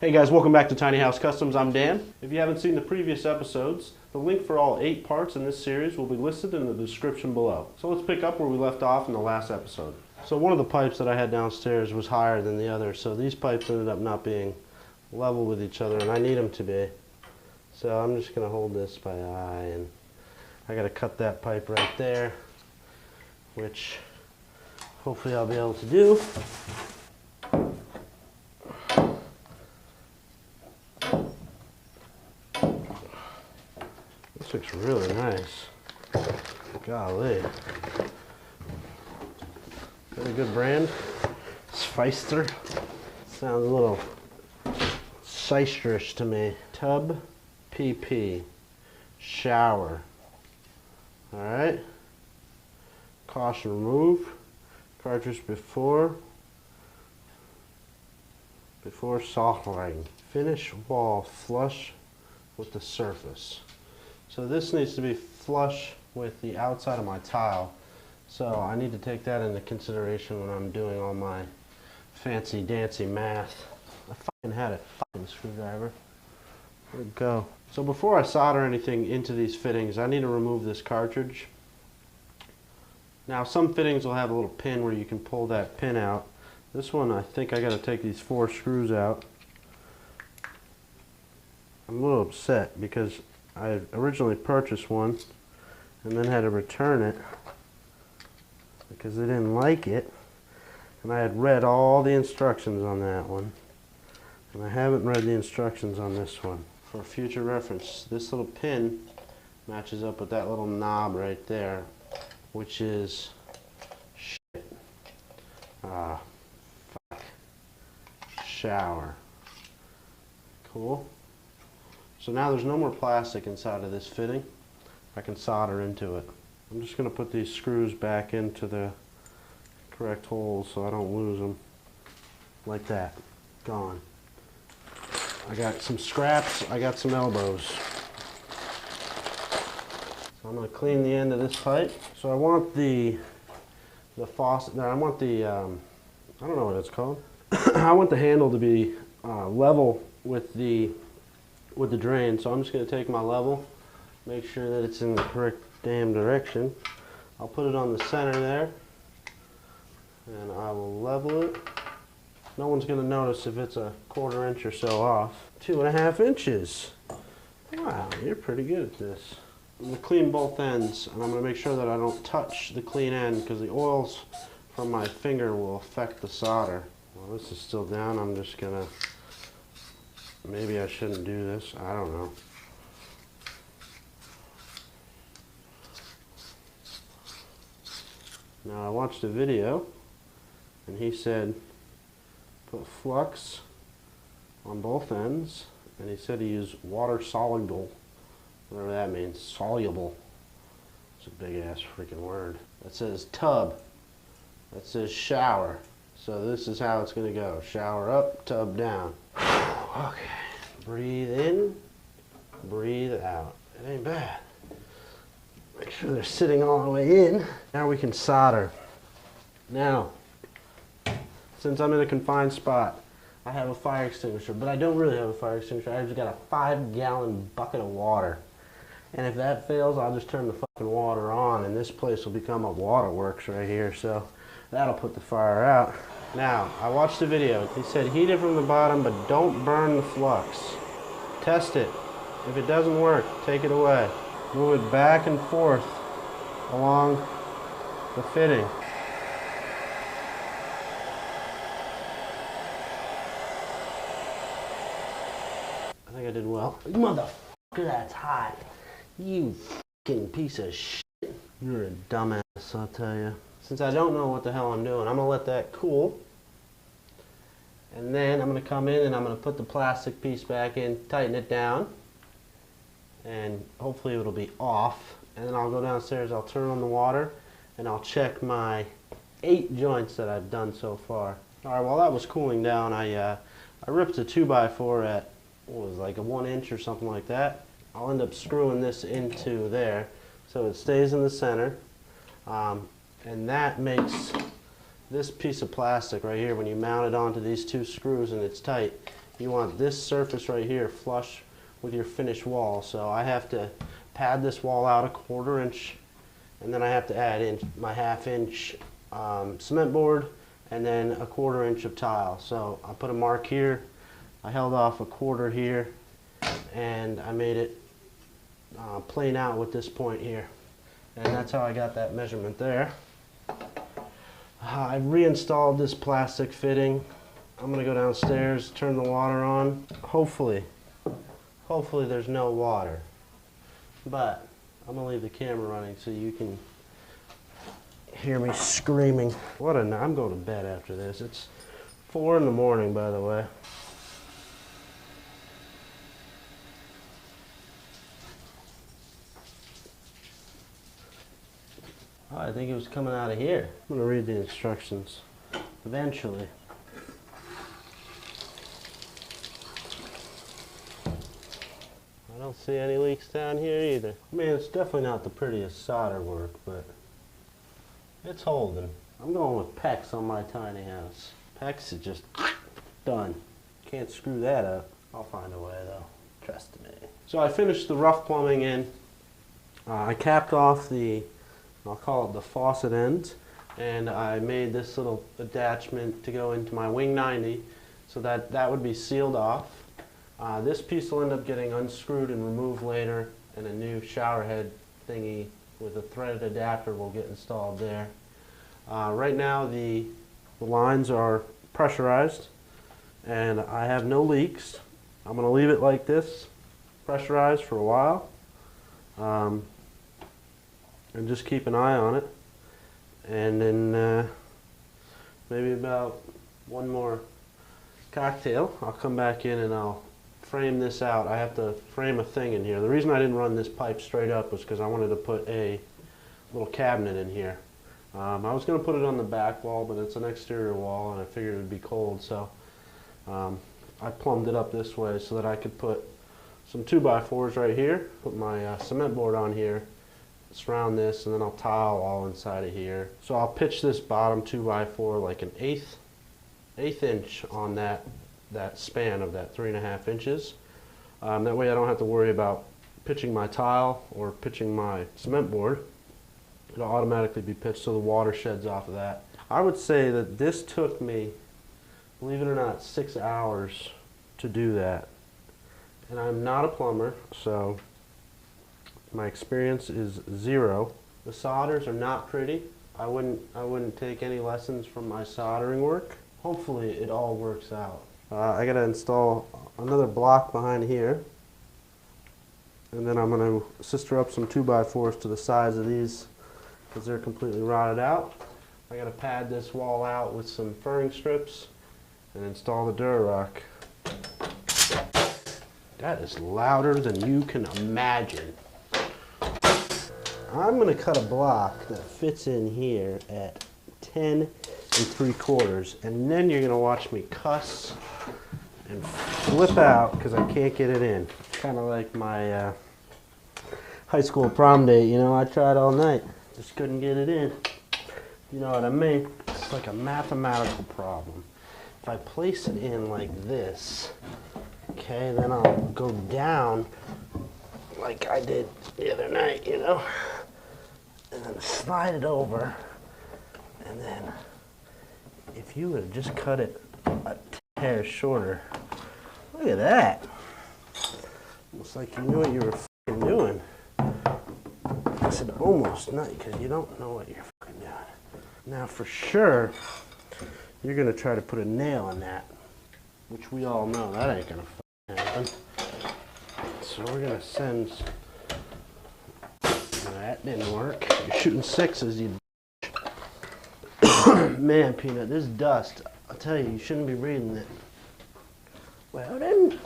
Hey guys, welcome back to Tiny House Customs. I'm Dan. If you haven't seen the previous episodes, the link for all 8 parts in this series will be listed in the description below. So let's pick up where we left off in the last episode. So one of the pipes that I had downstairs was higher than the other, so these pipes ended up not being level with each other, and I need them to be. So I'm just going to hold this by eye, and I got to cut that pipe right there, which hopefully I'll be able to do. This looks really nice. Golly. Got a good brand? Speister. Sounds a little Seisterish to me. Tub PP. Shower. Alright. Caution remove. Cartridge before soldering. Finish wall flush with the surface. So this needs to be flush with the outside of my tile. So I need to take that into consideration when I'm doing all my fancy dancy math. I fucking had a fucking screwdriver. Where'd it go? So before I solder anything into these fittings, I need to remove this cartridge. Now some fittings will have a little pin where you can pull that pin out. This one, I think I got to take these 4 screws out. I'm a little upset because I originally purchased one and then had to return it because they didn't like it, and I had read all the instructions on that one, and I haven't read the instructions on this one. For future reference, this little pin matches up with that little knob right there, which is shit. Fuck. Shower. Cool. So now there's no more plastic inside of this fitting. I can solder into it. I'm just going to put these screws back into the correct holes so I don't lose them. Like that. Gone. I got some scraps. I got some elbows. So I'm going to clean the end of this pipe. So I want the faucet. No, I want the I don't know what it's called. I want the handle to be level with the drain, so I'm just going to take my level, make sure that it's in the correct damn direction. I'll put it on the center there, and I will level it. No one's going to notice if it's a 1/4 inch or so off. 2.5 inches. Wow, you're pretty good at this. I'm going to clean both ends, and I'm going to make sure that I don't touch the clean end because the oils from my finger will affect the solder. Well, this is still down. I'm just going to... Maybe I shouldn't do this. I don't know. Now I watched a video and he said put flux on both ends, and he said to use water soluble, whatever that means, soluble. It's a big ass freaking word. That says tub. That says shower. So this is how it's going to go. Shower up, tub down. Okay, breathe in, breathe out. It ain't bad. Make sure they're sitting all the way in. Now we can solder. Now, since I'm in a confined spot, I have a fire extinguisher, but I don't really have a fire extinguisher. I just got a 5-gallon bucket of water. And if that fails, I'll just turn the fucking water on, and this place will become a waterworks right here, so that'll put the fire out. Now, I watched the video. He said heat it from the bottom, but don't burn the flux. Test it. If it doesn't work, take it away. Move it back and forth along the fitting. I think I did well. Motherfucker, that's hot. You fucking piece of shit. You're a dumbass, I'll tell you. Since I don't know what the hell I'm doing, I'm going to let that cool. And then I'm going to come in and I'm going to put the plastic piece back in, tighten it down. And hopefully it'll be off. And then I'll go downstairs, I'll turn on the water, and I'll check my 8 joints that I've done so far. Alright, while that was cooling down, I ripped a 2x4 at, what was it, like a 1 inch or something like that. I'll end up screwing this into there so it stays in the center. And that makes this piece of plastic right here, when you mount it onto these 2 screws and it's tight, you want this surface right here flush with your finished wall. So I have to pad this wall out a 1/4 inch, and then I have to add in my 1/2 inch cement board and then a 1/4 inch of tile. So I put a mark here, I held off a 1/4 here, and I made it plane out with this point here. And that's how I got that measurement there. I reinstalled this plastic fitting. I'm gonna go downstairs, turn the water on. Hopefully there's no water. But I'm gonna leave the camera running so you can hear me screaming. I'm going to bed after this. It's 4 in the morning, by the way. Oh, I think it was coming out of here. I'm gonna read the instructions eventually. I don't see any leaks down here either. I mean, it's definitely not the prettiest solder work, but it's holding. I'm going with PEX on my tiny house. PEX is just done. Can't screw that up. I'll find a way though, trust me. So I finished the rough plumbing in. I capped off the, I'll call it the faucet ends, and I made this little attachment to go into my wing 90 so that would be sealed off. This piece will end up getting unscrewed and removed later, and a new shower head thingy with a threaded adapter will get installed there. Right now the lines are pressurized and I have no leaks. I'm going to leave it like this, pressurized for a while, and just keep an eye on it. And then maybe about one more cocktail, I'll come back in and I'll frame this out. I have to frame a thing in here. The reason I didn't run this pipe straight up was because I wanted to put a little cabinet in here. I was going to put it on the back wall, but it's an exterior wall and I figured it would be cold, so I plumbed it up this way so that I could put some 2x4s right here, put my cement board on here, surround this, and then I'll tile all inside of here. So I'll pitch this bottom 2x4 like an eighth inch on that span of that 3.5 inches. That way I don't have to worry about pitching my tile or pitching my cement board. It'll automatically be pitched so the water sheds off of that. I would say that this took me, believe it or not, 6 hours to do that. And I'm not a plumber, so my experience is 0. The solders are not pretty. I wouldn't take any lessons from my soldering work. Hopefully it all works out. I gotta install another block behind here, and then I'm gonna sister up some 2x4s to the sides of these because they're completely rotted out. I gotta pad this wall out with some furring strips and install the Durarock. That is louder than you can imagine. I'm gonna cut a block that fits in here at 10 3/4, and then you're gonna watch me cuss and flip out because I can't get it in. Kind of like my high school prom date, you know, I tried all night, just couldn't get it in. You know what I mean? It's like a mathematical problem. If I place it in like this, okay, then I'll go down like I did the other night, you know, and then slide it over, and then if you would have just cut it a hair shorter, look at that. Looks like you knew what you were f***ing doing. I said almost, not because you don't know what you're f***ing doing. Now for sure, you're going to try to put a nail in that, which we all know that ain't going to happen. So we're going to send, that didn't work. You're shooting sixes, you man, Peanut, this dust, I'll tell you, you shouldn't be reading it. Well then,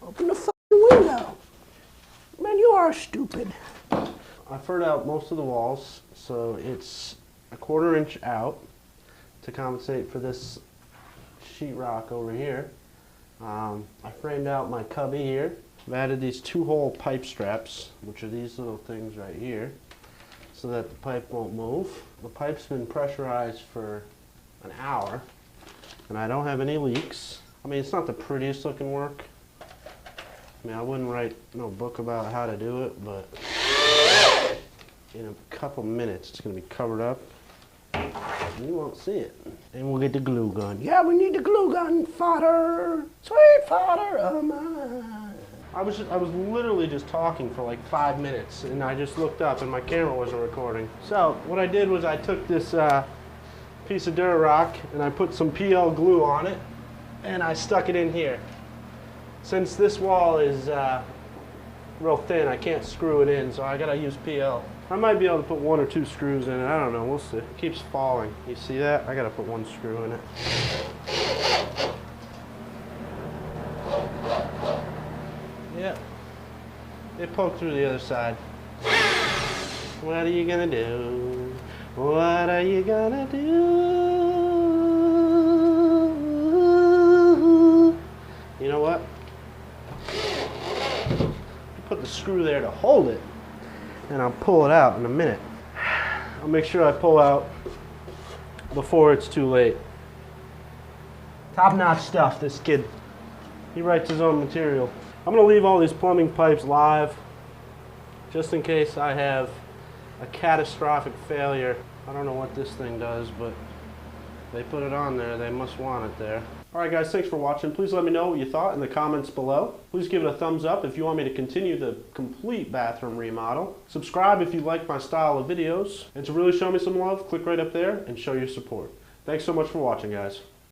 open the fucking window. Man, you are stupid. I furred out most of the walls, so it's a 1/4 inch out to compensate for this sheetrock over here. I framed out my cubby here. I've added these 2-hole pipe straps, which are these little things right here, so that the pipe won't move. The pipe's been pressurized for an hour, and I don't have any leaks. I mean, it's not the prettiest looking work. I mean, I wouldn't write no book about how to do it, but in a couple minutes it's going to be covered up. You won't see it. And we'll get the glue gun. Yeah, we need the glue gun fodder. Sweet fodder of mine. I was literally just talking for like 5 minutes, and I just looked up and my camera wasn't recording. So what I did was I took this piece of Durarock and I put some PL glue on it, and I stuck it in here. Since this wall is real thin, I can't screw it in, so I gotta use PL. I might be able to put 1 or 2 screws in it. I don't know. We'll see. It keeps falling. You see that? I gotta put 1 screw in it. Yeah. It poked through the other side. What are you gonna do? What are you gonna do? You know what? Put the screw there to hold it, and I'll pull it out in a minute. I'll make sure I pull out before it's too late. Top-notch stuff, this kid. He writes his own material. I'm going to leave all these plumbing pipes live just in case I have a catastrophic failure. I don't know what this thing does, but they put it on there. They must want it there. Alright guys, thanks for watching. Please let me know what you thought in the comments below. Please give it a thumbs up if you want me to continue the complete bathroom remodel. Subscribe if you like my style of videos. And to really show me some love, click right up there and show your support. Thanks so much for watching, guys.